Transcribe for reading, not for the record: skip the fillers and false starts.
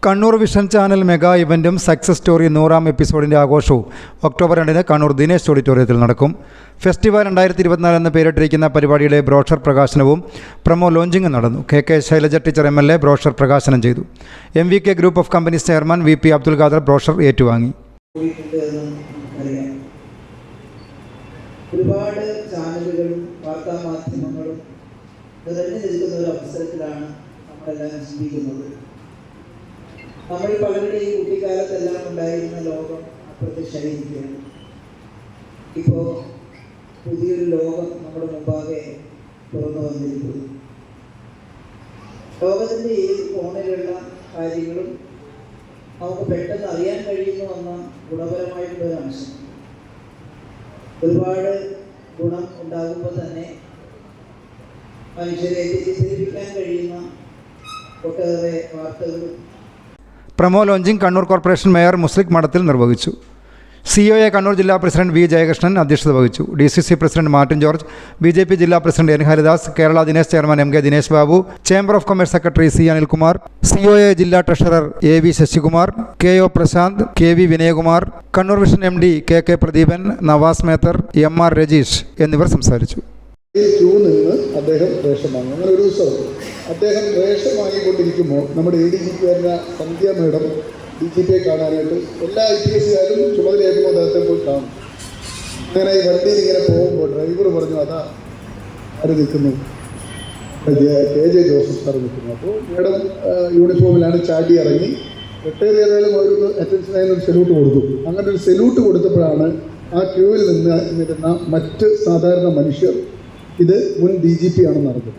Kannur vision channel mega ഇവൻറ്റും success story 100-ാം എപ്പിസോഡിൻ്റെ ആഘോഷവും ഒക്ടോബർ 2-ന് കണ്ണൂർ ദിനേശ് ഓഡിറ്റോറിയത്തിൽ നടക്കും. ഫെസ്റ്റിവൽ 2024 എന്ന പേരിട്ടിരിക്കുന്ന പരിപാടിയുടെ ബ്രോഷർ പ്രകാശനവും പ്രൊമോ ലോഞ്ചിങ്ങും നടന്നു. K Shailaja teacher MLA brochure പ്രകാശനം ചെയ്തു. MVK group of companies chairman VP Abdul Khader brochure ഏറ്റുവാങ്ങി. ഒരുപാട് ചാനലുകളും വാർത്താ മാധ്യമങ്ങളും നിറഞ്ഞു നിൽക്കുന്ന ഒരു അവസരത്തിലാണ് നമ്മളെല്ലാം ജീവിക്കുന്നത്. നമ്മൾ പലരുടെയും കുട്ടിക്കാലത്തെല്ലാം ഉണ്ടായിരുന്ന ലോകം അപ്രത്യക്ഷമായിരിക്കുകയാണ്. ഇപ്പോൾ പുതിയൊരു ലോകം നമ്മുടെ മുമ്പാകെ തുറന്നു വന്നിരിക്കുന്നു. ലോകത്തിൻ്റെ ഏത് കോണിലുള്ള കാര്യങ്ങളും നമുക്ക് പെട്ടെന്ന് അറിയാൻ കഴിയുന്നു എന്ന ഗുണപരമായിട്ടുള്ളൊരു അംശം. ഒരുപാട് ഗുണം ഉണ്ടാകുമ്പോൾ തന്നെ മനുഷ്യരെ തെറ്റിദ്ധരിപ്പിക്കാൻ കഴിയുന്ന ഒട്ടേറെ വാർത്തകളും. Promo launching Kannur corporation mayor Muslih Madathil നിർവഹിച്ചു. COA കണ്ണൂർ ജില്ലാ പ്രസിഡന്റ് V ജയകൃഷ്ണൻ അധ്യക്ഷത വഹിച്ചു. DCC president Martin George, BJP ജില്ലാ president N Haridas, Kerala Dinesh chairman MK Dinesh Babu, chamber of commerce secretary C Anilkumar, COA ജില്ലാ treasurer AV Sasikumar, KO Prasanth, KV Vinayakumar, Kannur vision MD KK Pradeepan, Navas Methar, MR Rajeesh എന്നിവർ സംസാരിച്ചു. ക്യൂ നിന്ന് അദ്ദേഹം റേഷൻ വാങ്ങി. അങ്ങനെ ഒരു ദിവസം അദ്ദേഹം റേഷൻ വാങ്ങിക്കൊണ്ടിരിക്കുമ്പോൾ നമ്മുടെ ADGP വരുന്ന സന്ധ്യ മേഡം DGPയെ കാണാനായിട്ട് എല്ലാ IPSകാരും ചുമതലയേക്കുമ്പോൾ അദ്ദേഹത്തെ പോയി കാണും. അങ്ങനെ ഈ വണ്ടിയിൽ ഇങ്ങനെ പോകുമ്പോൾ ഡ്രൈവർ പറഞ്ഞു, അതാ ആര് നിൽക്കുന്നു, KJ ജോസഫ് സാർ നിൽക്കുന്നു. അപ്പോൾ മേഡം യൂണിഫോമിലാണ്, ചാടി ഇറങ്ങി റിട്ടയർ ചെയ്താലും അവരൊരു അറ്റൻഷനായി ഒരു സെല്യൂട്ട് കൊടുത്തു. അങ്ങനെ ഒരു സെല്യൂട്ട് കൊടുത്തപ്പോഴാണ് ആ ക്യൂവിൽ നിന്നിരുന്ന മറ്റ് സാധാരണ മനുഷ്യർ ഇത് മുൻ DGP ആണെന്ന് അറിഞ്ഞത്.